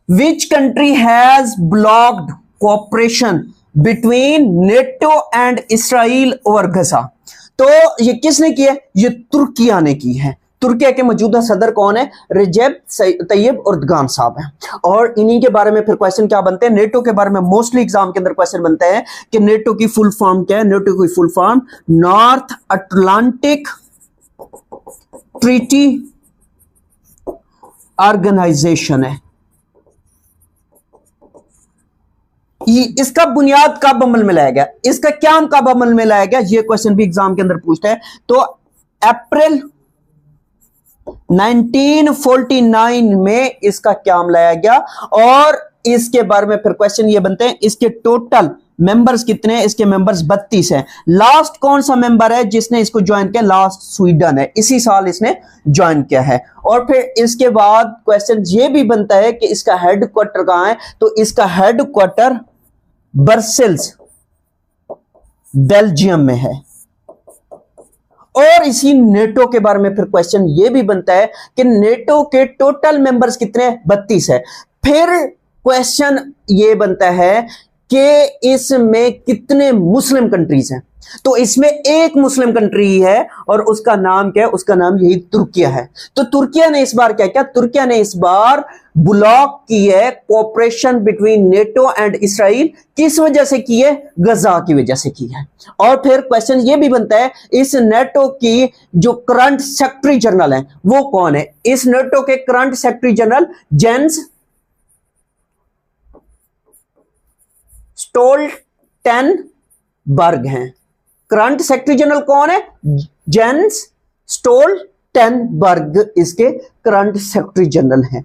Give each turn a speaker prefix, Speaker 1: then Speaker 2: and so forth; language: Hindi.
Speaker 1: Which country has blocked cooperation between NATO and Israel over Gaza. तो ये किसने की है? ये तुर्किया ने की है। तुर्किया के मौजूदा सदर कौन है? रिजेप तैयब एर्दोगान साहब हैं। और इन्हीं के बारे में फिर क्वेश्चन क्या बनते हैं? नेटो के बारे में मोस्टली एग्जाम के अंदर क्वेश्चन बनते हैं कि नेटो की फुल फॉर्म क्या है? नेटो की full form North Atlantic Treaty Organisation है। इसका बुनियाद कब अमल में लाया गया? इसका क्या कब अमल में लाया गया? यह क्वेश्चन भी एग्जाम के अंदर पूछता है। तो अप्रैल 1949 में इसका क्या लाया गया। और इसके बारे में फिर क्वेश्चन ये बनते हैं, इसके टोटल मेंबर्स कितने हैं? इसके मेंबर्स 32 हैं। लास्ट कौन सा मेंबर है जिसने इसको ज्वाइन किया? लास्ट स्वीडन है, इसी साल इसने ज्वाइन किया है। और फिर इसके बाद क्वेश्चन ये भी बनता है कि इसका हेडक्वार्टर कहां है? तो इसका हेडक्वार्टर ब्रसेल्स बेल्जियम में है। और इसी नेटो के बारे में फिर क्वेश्चन ये भी बनता है कि नेटो के टोटल मेंबर्स कितने हैं? 32 है। फिर क्वेश्चन ये बनता है कि इसमें कितने मुस्लिम कंट्रीज हैं? तो इसमें एक मुस्लिम कंट्री है और उसका नाम क्या है? उसका नाम यही तुर्किया है। तो तुर्किया ने इस बार क्या किया? तुर्किया ने इस बार ब्लॉक की है cooperation between NATO and Israel. किस वजह से की है? गजा की वजह से की है। और फिर क्वेश्चन ये भी बनता है, इस नेटो की जो करंट सेक्रेटरी जनरल है वो कौन है? इस नेटो के current secretary general Jens Stoltenberg हैं। करंट सेक्रेटरी जनरल कौन है? जेंस स्टोल्टेनबर्ग इसके करंट सेक्रेटरी जनरल हैं।